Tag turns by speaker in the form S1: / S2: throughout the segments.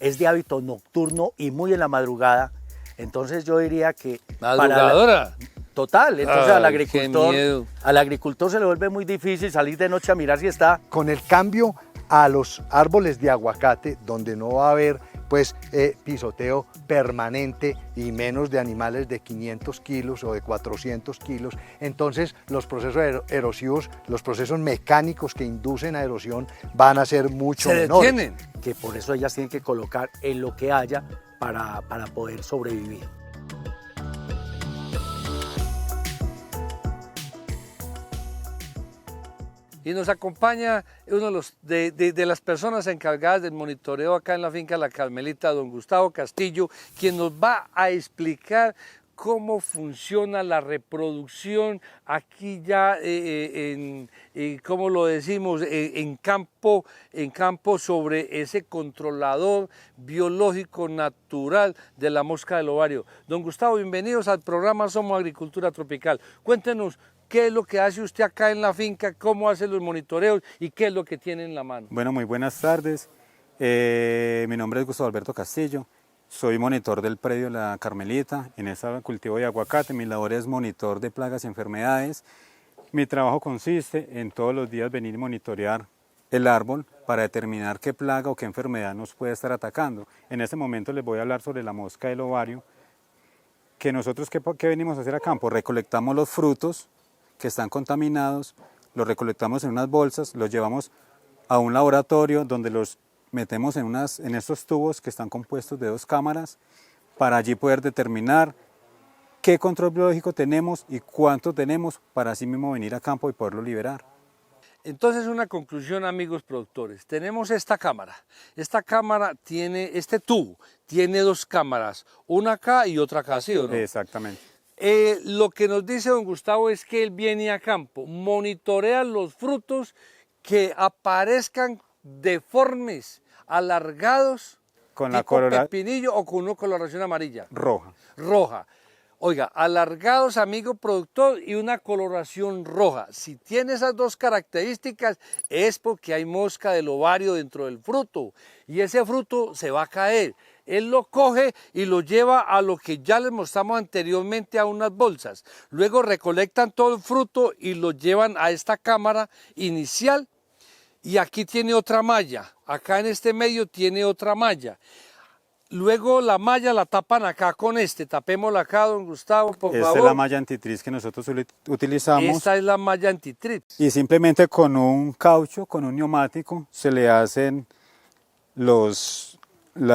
S1: es de hábito nocturno y muy en la madrugada. Entonces yo diría que...
S2: ¿Madrugadora?
S1: Total, entonces
S2: Ay,
S1: al agricultor se le vuelve muy difícil salir de noche a mirar si está...
S3: Con el cambio a los árboles de aguacate, donde no va a haber pues pisoteo permanente y menos de animales de 500 kilos o de 400 kilos, entonces los procesos erosivos, los procesos mecánicos que inducen a erosión van a ser mucho menores.
S2: Se detienen.
S1: Que por eso ellas tienen que colocar en lo que haya para poder sobrevivir.
S2: Y nos acompaña uno de las personas encargadas del monitoreo acá en la finca La Carmelita, don Gustavo Castillo, quien nos va a explicar cómo funciona la reproducción aquí ya, ¿cómo lo decimos?, en campo sobre ese controlador biológico natural de la mosca del ovario. Don Gustavo, bienvenidos al programa Somos Agricultura Tropical. Cuéntenos, ¿qué es lo que hace usted acá en la finca? ¿Cómo hace los monitoreos? ¿Y qué es lo que tiene en la mano?
S4: Bueno, muy buenas tardes. Mi nombre es Gustavo Alberto Castillo. Soy monitor del predio La Carmelita. En este cultivo de aguacate, mi labor es monitor de plagas y enfermedades. Mi trabajo consiste en todos los días venir y monitorear el árbol para determinar qué plaga o qué enfermedad nos puede estar atacando. En este momento les voy a hablar sobre la mosca del ovario. Que nosotros, ¿qué venimos a hacer a campo? Recolectamos los frutos que están contaminados, los recolectamos en unas bolsas, los llevamos a un laboratorio donde los metemos en estos tubos que están compuestos de 2 cámaras para allí poder determinar qué control biológico tenemos y cuánto tenemos para así mismo venir a campo y poderlo liberar.
S2: Entonces, una conclusión, amigos productores. Tenemos esta cámara. Esta cámara tiene, este tubo, tiene 2 cámaras, una acá y otra acá, ¿sí o no?
S4: Exactamente.
S2: Lo que nos dice don Gustavo es que él viene a campo, monitorea los frutos que aparezcan deformes, alargados,
S4: con
S2: tipo
S4: la
S2: pepinillo o con una coloración amarilla.
S4: Roja.
S2: Roja. Oiga, alargados, amigo productor, y una coloración roja. Si tiene esas 2 características es porque hay mosca del ovario dentro del fruto y ese fruto se va a caer. Él lo coge y lo lleva a lo que ya les mostramos anteriormente, a unas bolsas. Luego recolectan todo el fruto y lo llevan a esta cámara inicial y aquí tiene otra malla. Acá en este medio tiene otra malla. Luego la malla la tapan acá con tapémosla acá, don Gustavo, por favor.
S4: Esta es la malla antitriz que nosotros utilizamos.
S2: Esta es la malla antitriz.
S4: Y simplemente con un caucho, con un neumático, se le hacen las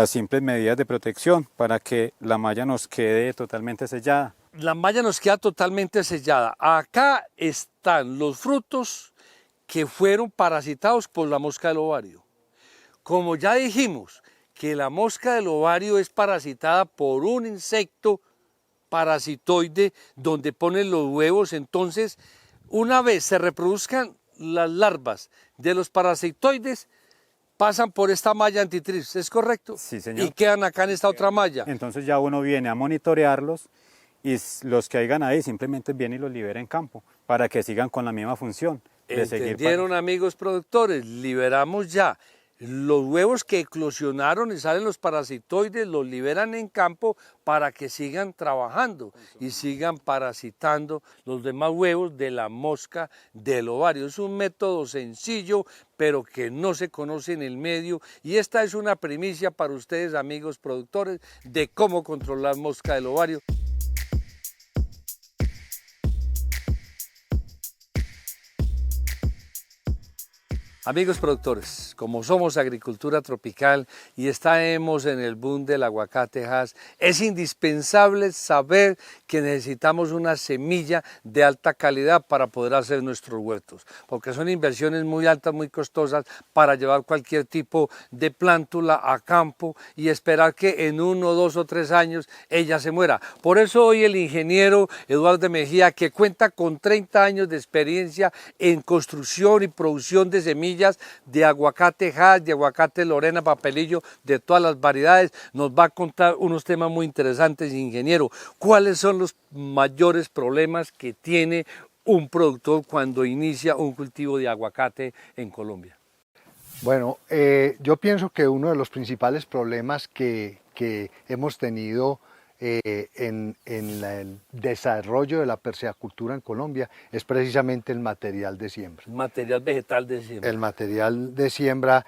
S4: simples medidas de protección para que la malla nos quede totalmente sellada.
S2: La malla nos queda totalmente sellada. Acá están los frutos que fueron parasitados por la mosca del ovario. Como ya dijimos, que la mosca del ovario es parasitada por un insecto parasitoide donde ponen los huevos. Entonces, una vez se reproduzcan las larvas de los parasitoides, pasan por esta malla antitriz, ¿es correcto?
S4: Sí, señor.
S2: Y quedan acá en esta otra malla.
S4: Entonces ya uno viene a monitorearlos y los que hayan ahí simplemente viene y los libera en campo para que sigan con la misma función.
S2: ¿Entendieron, amigos productores? Liberamos ya los huevos que eclosionaron y salen los parasitoides, los liberan en campo para que sigan trabajando y sigan parasitando los demás huevos de la mosca del ovario. Es un método sencillo, pero que no se conoce en el medio, y esta es una primicia para ustedes, amigos productores, de cómo controlar mosca del ovario. Amigos productores, como somos agricultura tropical y estamos en el boom del aguacate Hass, es indispensable saber que necesitamos una semilla de alta calidad para poder hacer nuestros huertos, porque son inversiones muy altas, muy costosas para llevar cualquier tipo de plántula a campo y esperar que en 1, 2 o 3 años ella se muera. Por eso hoy el ingeniero Eduardo Mejía, que cuenta con 30 años de experiencia en construcción y producción de semillas de aguacate Hass, de aguacate Lorena, papelillo, de todas las variedades, nos va a contar unos temas muy interesantes. Ingeniero, ¿cuáles son los mayores problemas que tiene un productor cuando inicia un cultivo de aguacate en Colombia?
S3: Bueno, yo pienso que uno de los principales problemas que hemos tenido el desarrollo de la permacultura en Colombia es precisamente el material de siembra.
S2: Material vegetal de siembra.
S3: El material de siembra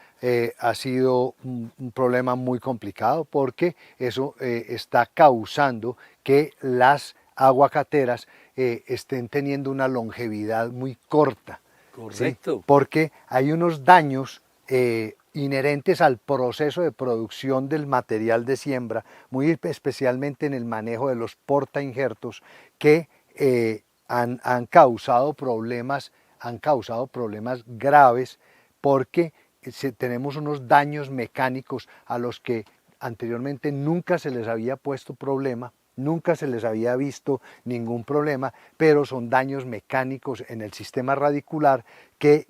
S3: ha sido un problema muy complicado porque eso está causando que las aguacateras estén teniendo una longevidad muy corta.
S2: Correcto.
S3: ¿Sí? Porque hay unos daños inherentes al proceso de producción del material de siembra, muy especialmente en el manejo de los portainjertos, que han causado problemas graves porque tenemos unos daños mecánicos a los que anteriormente nunca se les había puesto problema, nunca se les había visto ningún problema, pero son daños mecánicos en el sistema radicular que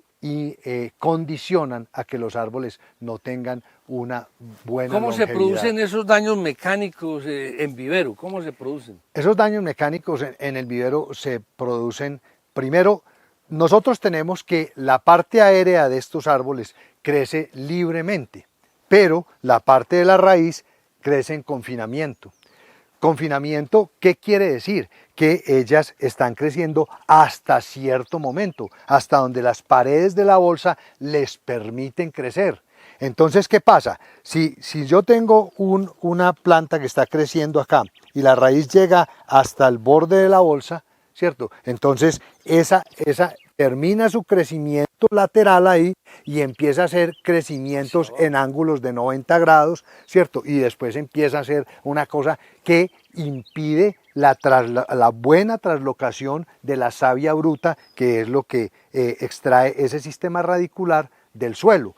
S3: condicionan a que los árboles no tengan una buena
S2: ¿Cómo se
S3: longevidad.
S2: producen esos daños mecánicos en vivero? ¿Cómo se producen?
S3: Esos daños mecánicos en el vivero se producen, primero, nosotros tenemos que la parte aérea de estos árboles crece libremente, pero la parte de la raíz crece en confinamiento. Confinamiento, ¿qué quiere decir? Que ellas están creciendo hasta cierto momento, hasta donde las paredes de la bolsa les permiten crecer. Entonces, ¿qué pasa? Si yo tengo una planta que está creciendo acá y la raíz llega hasta el borde de la bolsa, ¿cierto? Entonces, esa termina su crecimiento lateral ahí y empieza a hacer crecimientos en ángulos de 90 grados, ¿cierto? Y después empieza a hacer una cosa que impide la buena traslocación de la savia bruta, que es lo que extrae ese sistema radicular del suelo.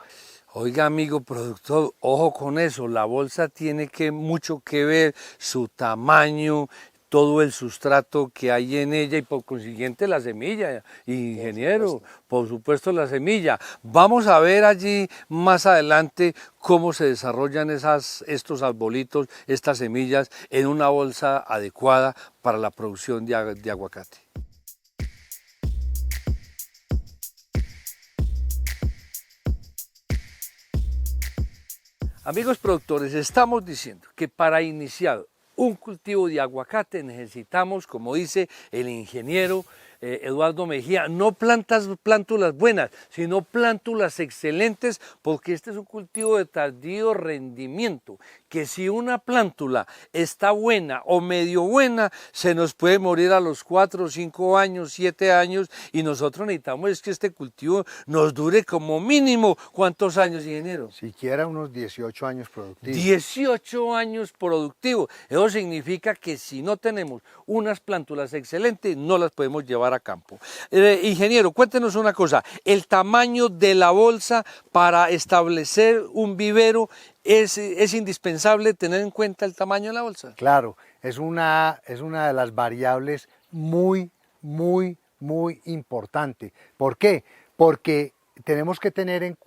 S2: Oiga, amigo productor, ojo con eso, la bolsa tiene mucho que ver, su tamaño, todo el sustrato que hay en ella y por consiguiente la semilla, ingeniero, por supuesto la semilla. Vamos a ver allí más adelante cómo se desarrollan estos arbolitos, estas semillas en una bolsa adecuada para la producción de aguacate. Amigos productores, estamos diciendo que para iniciar un cultivo de aguacate necesitamos, como dice el ingeniero Eduardo Mejía, no plántulas buenas, sino plántulas excelentes, porque este es un cultivo de tardío rendimiento, que si una plántula está buena o medio buena, se nos puede morir a los 4, 5 años, 7 años, y nosotros necesitamos es que este cultivo nos dure como mínimo, ¿cuántos años, ingeniero?
S3: Siquiera unos 18 años productivos.
S2: 18 años productivos. Eso significa que si no tenemos unas plántulas excelentes, no las podemos llevar a campo. Ingeniero, cuéntenos una cosa, el tamaño de la bolsa para establecer un vivero, ¿es indispensable tener en cuenta el tamaño de la bolsa?
S3: Claro, es una de las variables muy importante. ¿Por qué? Porque tenemos que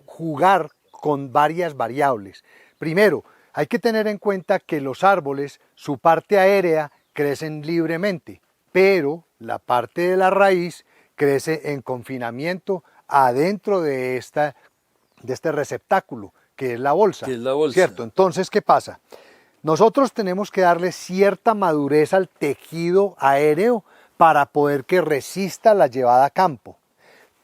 S3: jugar con varias variables. Primero, hay que tener en cuenta que los árboles, su parte aérea, crecen libremente, pero la parte de la raíz crece en confinamiento adentro de este receptáculo, que es la bolsa.
S2: Que es la bolsa.
S3: ¿Cierto? Entonces, ¿qué pasa? Nosotros tenemos que darle cierta madurez al tejido aéreo para poder que resista la llevada a campo.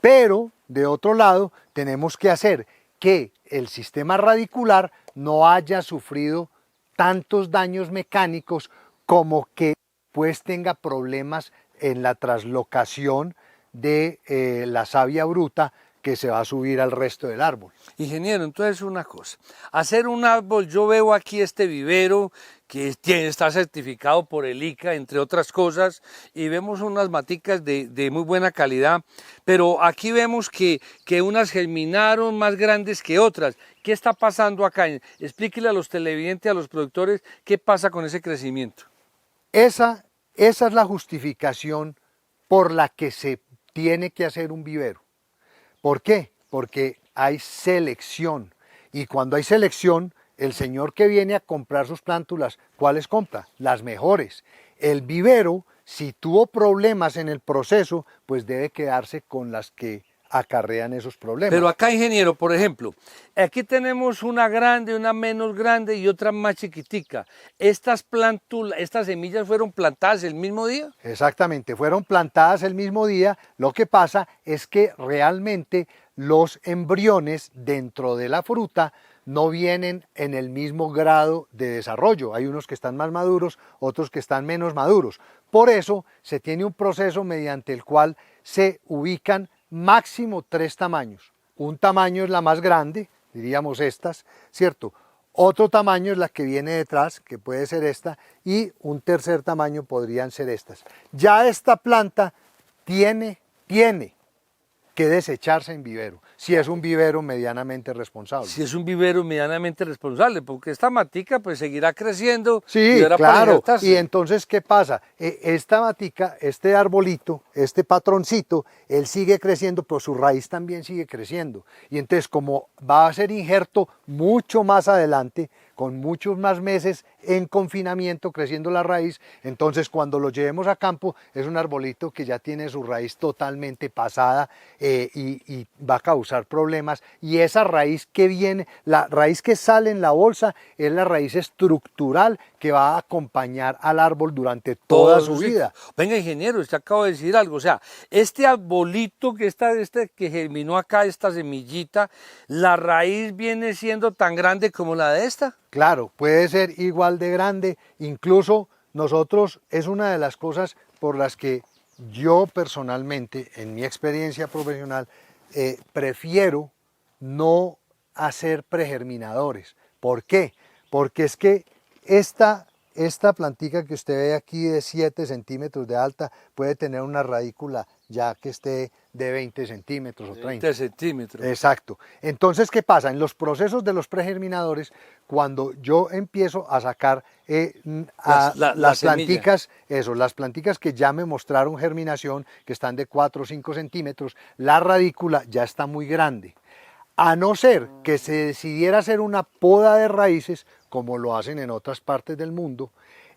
S3: Pero, de otro lado, tenemos que hacer que el sistema radicular no haya sufrido tantos daños mecánicos como que pues tenga problemas en la traslocación de la savia bruta que se va a subir al resto del árbol.
S2: Ingeniero, entonces una cosa, hacer un árbol, yo veo aquí este vivero que está certificado por el ICA, entre otras cosas, y vemos unas maticas de muy buena calidad, pero aquí vemos que unas germinaron más grandes que otras. ¿Qué está pasando acá? Explíquele a los televidentes, a los productores, qué pasa con ese crecimiento.
S3: Esa es la justificación por la que se tiene que hacer un vivero. ¿Por qué? Porque hay selección, y cuando hay selección, el señor que viene a comprar sus plántulas, ¿cuáles compra? Las mejores. El vivero, si tuvo problemas en el proceso, pues debe quedarse con las que acarrean esos problemas.
S2: Pero acá, ingeniero, por ejemplo, aquí tenemos una grande, una menos grande y otra más chiquitica. ¿Estas semillas fueron plantadas el mismo día?
S3: Exactamente, fueron plantadas el mismo día. Lo que pasa es que realmente los embriones dentro de la fruta no vienen en el mismo grado de desarrollo. Hay unos que están más maduros, otros que están menos maduros. Por eso se tiene un proceso mediante el cual se ubican máximo 3 tamaños. Un tamaño es la más grande, diríamos estas, ¿cierto? Otro tamaño es la que viene detrás, que puede ser esta, y un tercer tamaño podrían ser estas. Ya esta planta tiene que desecharse en vivero, si es un vivero medianamente responsable.
S2: Si es un vivero medianamente responsable, porque esta matica pues seguirá creciendo.
S3: Sí,
S2: y ahora para
S3: claro,
S2: injertarse.
S3: y entonces ¿qué pasa? Esta matica, este arbolito, este patroncito, él sigue creciendo, pero su raíz también sigue creciendo. Y entonces como va a ser injerto mucho más adelante, con muchos más meses en confinamiento creciendo la raíz, entonces cuando lo llevemos a campo es un arbolito que ya tiene su raíz totalmente pasada y va a causar problemas, y esa raíz que viene, la raíz que sale en la bolsa es la raíz estructural que va a acompañar al árbol durante toda su vida.
S2: Venga, ingeniero, usted acaba de decir algo, o sea, este arbolito que que germinó acá, esta semillita, la raíz viene siendo tan grande como la de esta.
S3: Claro, puede ser igual de grande, incluso nosotros es una de las cosas por las que yo personalmente, en mi experiencia profesional, prefiero no hacer pregerminadores. ¿Por qué? Porque es que esta plantica que usted ve aquí de 7 centímetros de alta puede tener una radícula ya que esté de 20 centímetros o 30.
S2: 20 centímetros.
S3: Exacto. Entonces, ¿qué pasa? En los procesos de los pregerminadores, cuando yo empiezo a sacar las planticas, las planticas que ya me mostraron germinación, que están de 4 o 5 centímetros, la radícula ya está muy grande. A no ser que se decidiera hacer una poda de raíces, como lo hacen en otras partes del mundo,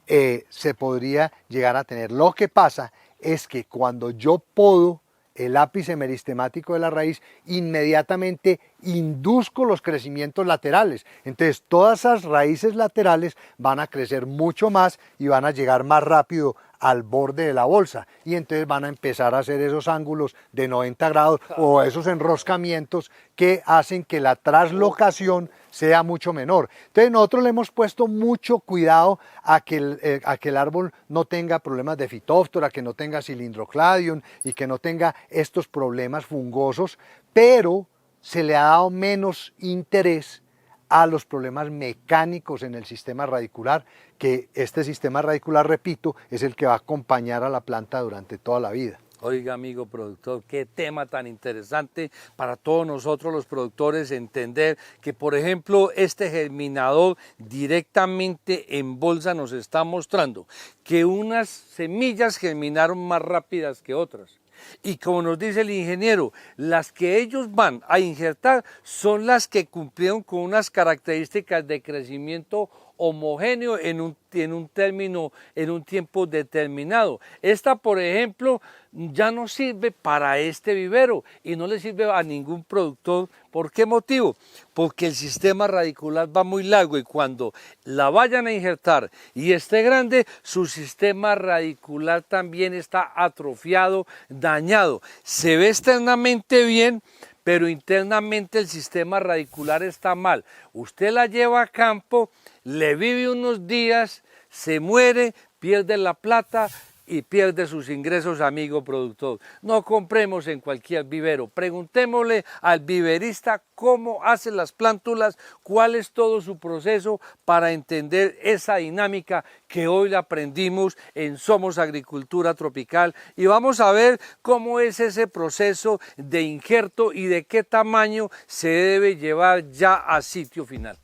S3: se podría llegar a tener. Lo que pasa es que cuando yo podo el ápice meristemático de la raíz, inmediatamente induzco los crecimientos laterales. Entonces todas esas raíces laterales van a crecer mucho más y van a llegar más rápido al borde de la bolsa, y entonces van a empezar a hacer esos ángulos de 90 grados o esos enroscamientos que hacen que la traslocación sea mucho menor. Entonces nosotros le hemos puesto mucho cuidado a que el árbol no tenga problemas de fitóftora, que no tenga cilindrocladium y que no tenga estos problemas fungosos, pero se le ha dado menos interés a los problemas mecánicos en el sistema radicular, que este sistema radicular, repito, es el que va a acompañar a la planta durante toda la vida.
S2: Oiga, amigo productor, qué tema tan interesante para todos nosotros los productores entender que, por ejemplo, este germinador directamente en bolsa nos está mostrando que unas semillas germinaron más rápidas que otras. Y como nos dice el ingeniero, las que ellos van a injertar son las que cumplieron con unas características de crecimiento homogéneo en un tiempo determinado. Esta, por ejemplo, ya no sirve para este vivero y no le sirve a ningún productor. ¿Por qué motivo? Porque el sistema radicular va muy largo y cuando la vayan a injertar y esté grande, su sistema radicular también está atrofiado, dañado. Se ve externamente bien, pero internamente el sistema radicular está mal. Usted la lleva a campo, le vive unos días, se muere, pierde la plata y pierde sus ingresos, amigo productor. No compremos en cualquier vivero, preguntémosle al viverista cómo hace las plántulas, cuál es todo su proceso para entender esa dinámica que hoy la aprendimos en Somos Agricultura Tropical, y vamos a ver cómo es ese proceso de injerto y de qué tamaño se debe llevar ya a sitio final.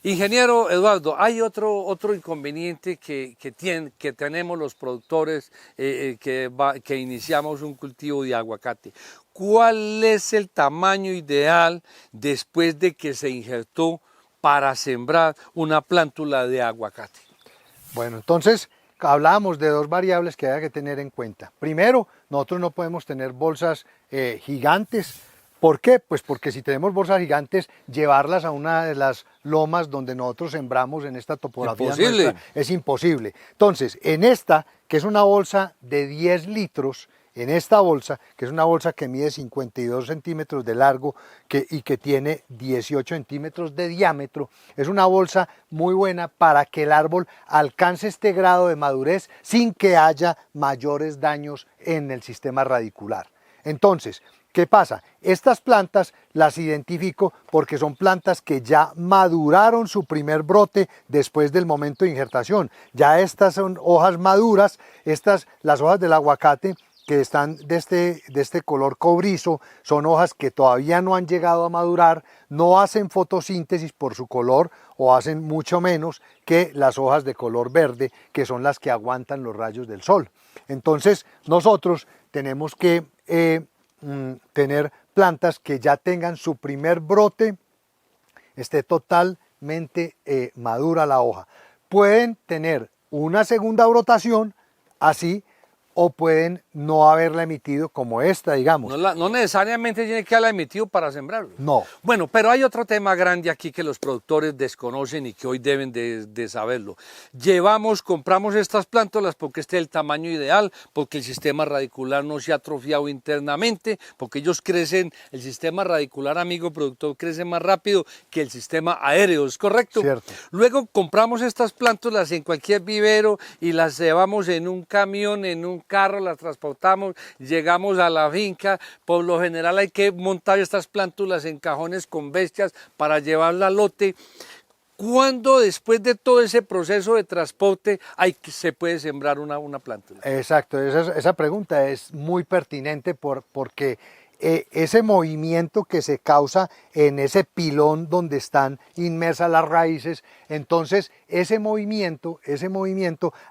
S2: Ingeniero Eduardo, hay otro inconveniente que tenemos los productores que iniciamos un cultivo de aguacate. ¿Cuál es el tamaño ideal después de que se injertó para sembrar una plántula de aguacate?
S3: Bueno, entonces hablábamos de dos variables que hay que tener en cuenta. Primero, nosotros no podemos tener bolsas gigantes. ¿Por qué? Pues porque si tenemos bolsas gigantes, llevarlas a una de las lomas donde nosotros sembramos en esta topografía nuestra, es imposible. Entonces, en esta, que es una bolsa de 10 litros, en esta bolsa, que es una bolsa que mide 52 centímetros de largo y que tiene 18 centímetros de diámetro, es una bolsa muy buena para que el árbol alcance este grado de madurez sin que haya mayores daños en el sistema radicular. Entonces, ¿qué pasa? Estas plantas las identifico porque son plantas que ya maduraron su primer brote después del momento de injertación. Ya estas son hojas maduras, las hojas del aguacate que están de este color cobrizo, son hojas que todavía no han llegado a madurar, no hacen fotosíntesis por su color o hacen mucho menos que las hojas de color verde, que son las que aguantan los rayos del sol. Entonces nosotros tenemos que tener plantas que ya tengan su primer brote, esté totalmente madura la hoja. Pueden tener una segunda brotación así, o pueden no haberla emitido como esta, digamos.
S2: No necesariamente tiene que haberla emitido para sembrarlo.
S3: No.
S2: Bueno, pero hay otro tema grande aquí que los productores desconocen y que hoy deben de saberlo. Compramos estas plántulas porque este es el tamaño ideal, porque el sistema radicular no se ha atrofiado internamente, porque ellos crecen, el sistema radicular, amigo productor, crece más rápido que el sistema aéreo, ¿es correcto?
S3: Cierto.
S2: Luego compramos estas plántulas en cualquier vivero y las llevamos en un camión, en un carro, las transportamos, llegamos a la finca. Por lo general hay que montar estas plántulas en cajones con bestias para llevarla al lote. ¿Cuándo después de todo ese proceso de transporte se puede sembrar una plántula?
S3: Exacto, esa pregunta es muy pertinente porque ese movimiento que se causa en ese pilón donde están inmersas las raíces, entonces ese movimiento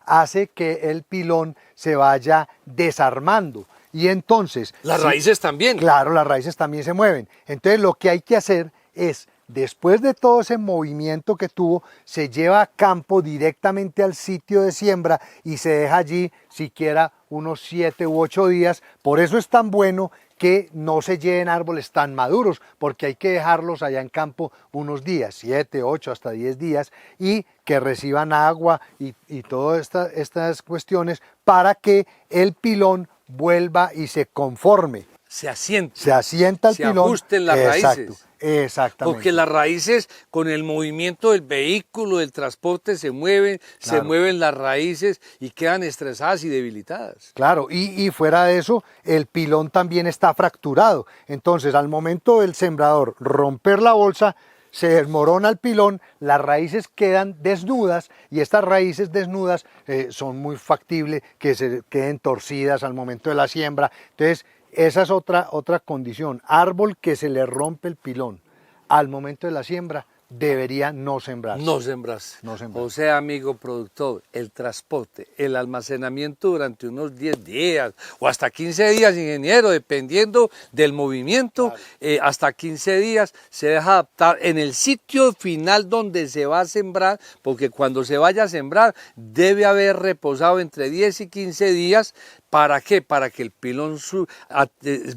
S3: hace que el pilón se vaya desarmando y entonces...
S2: Las raíces también.
S3: Claro, las raíces también se mueven. Entonces lo que hay que hacer es, después de todo ese movimiento que tuvo, se lleva a campo directamente al sitio de siembra y se deja allí siquiera unos 7 u 8 días. Por eso es tan bueno que no se lleven árboles tan maduros, porque hay que dejarlos allá en campo unos días, 7, 8, hasta 10 días, y que reciban agua y todas estas cuestiones para que el pilón vuelva y se conforme.
S2: Se asienta.
S3: Se asienta el pilón.
S2: Se ajusten las raíces.
S3: Exactamente.
S2: Porque las raíces, con el movimiento del vehículo, del transporte, se mueven,
S3: claro,
S2: se mueven las raíces y quedan estresadas y debilitadas.
S3: Claro, y fuera de eso, el pilón también está fracturado. Entonces, al momento del sembrador romper la bolsa, se desmorona el pilón, las raíces quedan desnudas y estas raíces desnudas son muy factibles que se queden torcidas al momento de la siembra. Entonces, esa es otra condición. Árbol que se le rompe el pilón al momento de la siembra debería no sembrarse.
S2: No sembrarse.
S3: No sembrarse.
S2: O sea, amigo productor, el transporte, el almacenamiento durante unos 10 días o hasta 15 días, ingeniero, dependiendo del movimiento, claro, hasta 15 días se deja adaptar en el sitio final donde se va a sembrar, porque cuando se vaya a sembrar debe haber reposado entre 10 y 15 días. ¿Para qué? Para que el pilón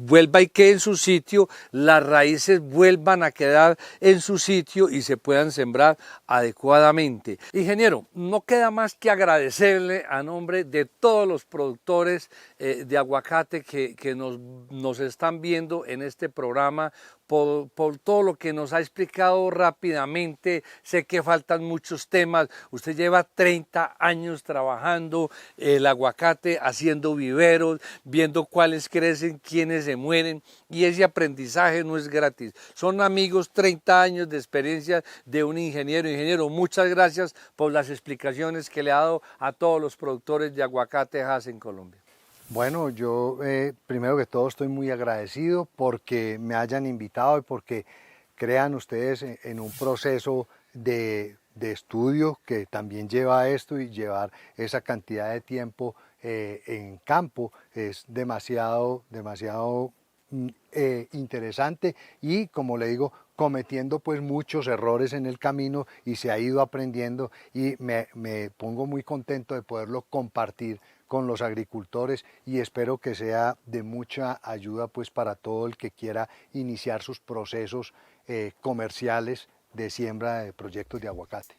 S2: vuelva y quede en su sitio, las raíces vuelvan a quedar en su sitio y se puedan sembrar adecuadamente. Ingeniero, no queda más que agradecerle a nombre de todos los productores de aguacate que nos están viendo en este programa, por todo lo que nos ha explicado rápidamente. Sé que faltan muchos temas. Usted lleva 30 años trabajando el aguacate, haciendo viveros, viendo cuáles crecen, quiénes se mueren, y ese aprendizaje no es gratis. Son amigos, 30 años de experiencia de un ingeniero. Ingeniero, muchas gracias por las explicaciones que le ha dado a todos los productores de aguacate Hass en Colombia.
S3: Bueno, yo primero que todo estoy muy agradecido porque me hayan invitado y porque crean ustedes en un proceso de estudio que también lleva esto, y llevar esa cantidad de tiempo en campo es demasiado interesante, y como le digo, cometiendo pues muchos errores en el camino, y se ha ido aprendiendo, y me pongo muy contento de poderlo compartir con los agricultores, y espero que sea de mucha ayuda pues para todo el que quiera iniciar sus procesos comerciales de siembra de proyectos de aguacate.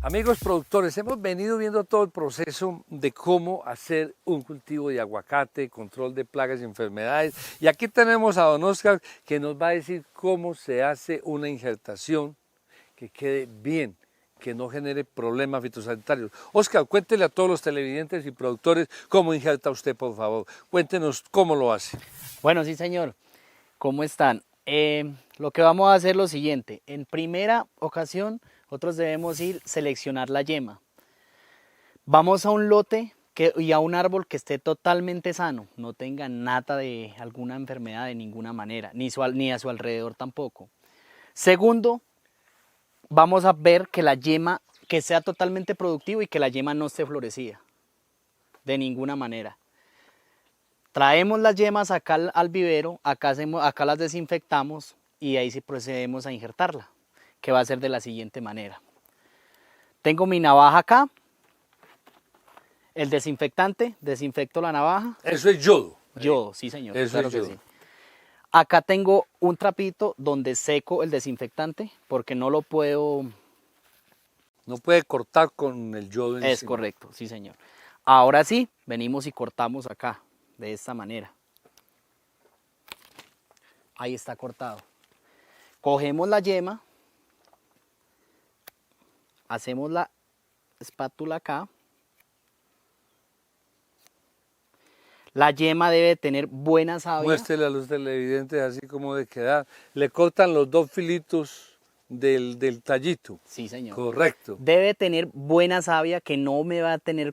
S2: Amigos productores, hemos venido viendo todo el proceso de cómo hacer un cultivo de aguacate, control de plagas y enfermedades. Y aquí tenemos a don Oscar, que nos va a decir cómo se hace una injertación que quede bien, que no genere problemas fitosanitarios. Oscar, cuéntele a todos los televidentes y productores cómo injerta usted, por favor. Cuéntenos cómo lo hace.
S5: Bueno, sí, señor. ¿Cómo están? Lo que vamos a hacer es lo siguiente. En primera ocasión, nosotros debemos seleccionar la yema. Vamos a un lote y a un árbol que esté totalmente sano, no tenga nada de alguna enfermedad de ninguna manera, ni a su alrededor tampoco. Segundo, vamos a ver que la yema, que sea totalmente productivo y que la yema no esté florecida, de ninguna manera. Traemos las yemas acá al vivero, acá las desinfectamos, y ahí sí procedemos a injertarla, que va a ser de la siguiente manera. Tengo mi navaja acá, el desinfectante, desinfecto la navaja.
S2: Eso es yodo.
S5: Yodo, sí, señor.
S2: Eso
S5: claro
S2: es
S5: que
S2: yodo.
S5: sí. Acá tengo un trapito donde seco el desinfectante, porque no lo puedo...
S2: No puede cortar con el yodo encima.
S5: Es correcto, sí, señor. Ahora sí, venimos y cortamos acá, de esta manera. Ahí está cortado. Cogemos la yema, hacemos la espátula acá. La yema debe tener buena savia.
S2: Muéstrele a los televidentes así como de quedar. Le cortan los dos filitos del tallito.
S5: Sí, señor.
S2: Correcto.
S5: Debe tener buena savia, que no me va a tener,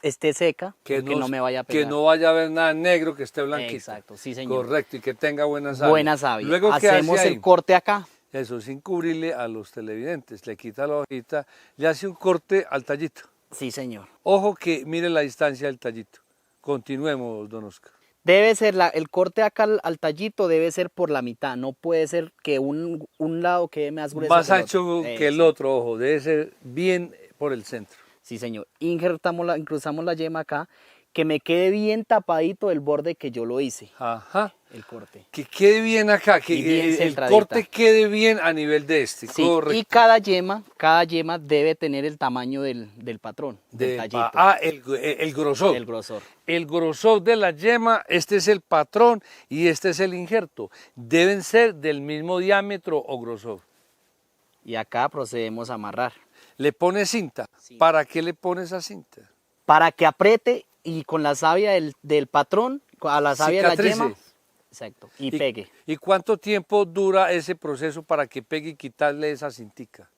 S5: esté seca, que no me vaya a pegar.
S2: Que no vaya a haber nada negro, que esté blanquito.
S5: Exacto, sí, señor.
S2: Correcto, y que tenga buena savia.
S5: Buena savia.
S2: Luego, ¿qué
S5: hacemos
S2: hace ahí?
S5: el corte acá.
S2: Eso, sin cubrirle a los televidentes. Le quita la hojita, le hace un corte al tallito.
S5: Sí, señor.
S2: Ojo que mire la distancia del tallito. Continuemos, don Oscar.
S5: Debe ser, el corte acá al tallito debe ser por la mitad. No puede ser que un lado quede más grueso.
S2: Más
S5: que el
S2: ancho
S5: otro.
S2: que el otro, ojo. Debe ser bien por el centro.
S5: Sí, señor. Incrustamos la yema acá, que me quede bien tapadito el borde que yo lo hice.
S2: Ajá.
S5: El corte.
S2: Que quede bien acá, que
S5: Y bien
S2: el
S5: centradita.
S2: corte quede bien a nivel de este.
S5: Sí,
S2: Correcto.
S5: y cada yema debe tener el tamaño del patrón, del tallito.
S2: El grosor.
S5: El grosor.
S2: El grosor de la yema, este es el patrón y este es el injerto. Deben ser del mismo diámetro o grosor.
S5: Y acá procedemos a amarrar.
S2: Le pone cinta.
S5: Sí.
S2: ¿Para qué le pone esa cinta?
S5: Para que apriete y con la savia del patrón, a la savia de la
S2: Cicatrice.
S5: yema, exacto, y pegue.
S2: ¿Y cuánto tiempo dura ese proceso para que pegue y quitarle esa cintica?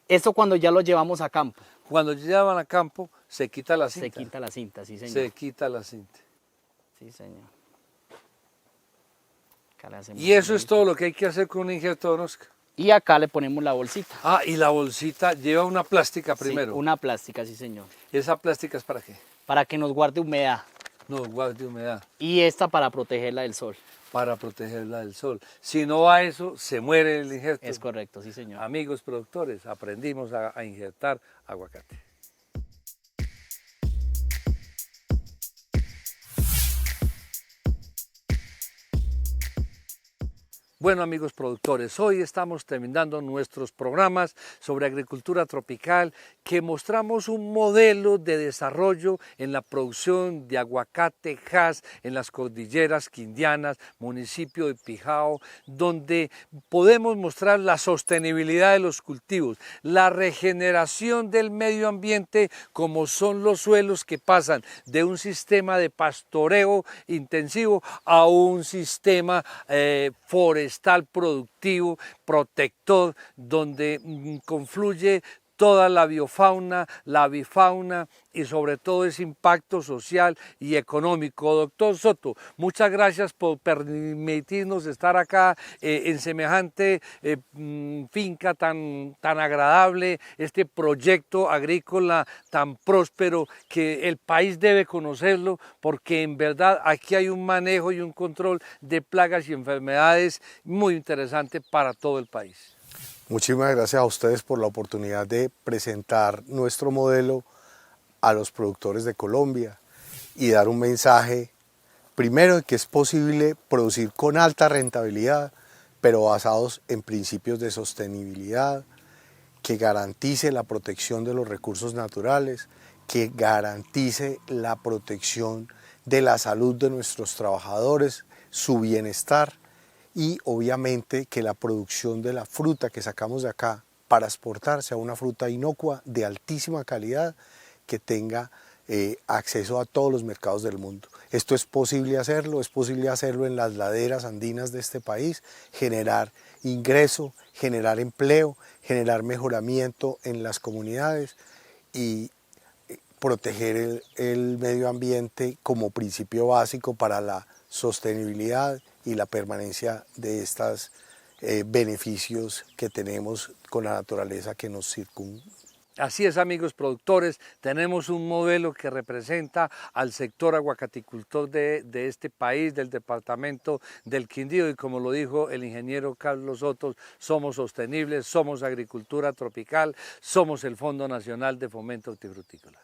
S5: Esto cuando ya lo llevamos a campo.
S2: Cuando llevan a campo, se quita la cinta.
S5: Se quita la cinta, sí, señor.
S2: Se quita la cinta.
S5: Sí, señor. Acá le hacemos
S2: Y eso
S5: un
S2: es todo lo que hay que hacer con un injerto, don Oscar.
S5: Y acá le ponemos la bolsita.
S2: Ah, y la bolsita lleva una plástica primero.
S5: Sí, una plástica, sí, señor.
S2: ¿Esa plástica es para qué?
S5: Para que nos guarde humedad.
S2: No, guarde humedad.
S5: Y esta para protegerla del sol.
S2: Para protegerla del sol. Si no va eso, se muere el injerto.
S5: Es correcto, sí, señor.
S2: Amigos productores, aprendimos a injertar aguacate. Bueno, amigos productores, hoy estamos terminando nuestros programas sobre agricultura tropical, que mostramos un modelo de desarrollo en la producción de aguacate Hass en las cordilleras quindianas, municipio de Pijao, donde podemos mostrar la sostenibilidad de los cultivos, la regeneración del medio ambiente, como son los suelos que pasan de un sistema de pastoreo intensivo a un sistema forestal productivo, protector, donde confluye toda la biofauna, la avifauna y sobre todo ese impacto social y económico. Doctor Soto, muchas gracias por permitirnos estar acá en semejante finca tan agradable, este proyecto agrícola tan próspero que el país debe conocerlo, porque en verdad aquí hay un manejo y un control de plagas y enfermedades muy interesante para todo el país.
S3: Muchísimas gracias a ustedes por la oportunidad de presentar nuestro modelo a los productores de Colombia y dar un mensaje, primero, de que es posible producir con alta rentabilidad, pero basados en principios de sostenibilidad, que garantice la protección de los recursos naturales, que garantice la protección de la salud de nuestros trabajadores, su bienestar, y obviamente que la producción de la fruta que sacamos de acá para exportar sea una fruta inocua de altísima calidad que tenga acceso a todos los mercados del mundo. Esto es posible hacerlo en las laderas andinas de este país, generar ingreso, generar empleo, generar mejoramiento en las comunidades y proteger el medio ambiente como principio básico para la sostenibilidad y la permanencia de estos beneficios que tenemos con la naturaleza que nos circunda.
S2: Así es, amigos productores, tenemos un modelo que representa al sector aguacaticultor de este país, del departamento del Quindío, y como lo dijo el ingeniero Carlos Soto, somos sostenibles, somos agricultura tropical, somos el Fondo Nacional de Fomento Hortifrutícola.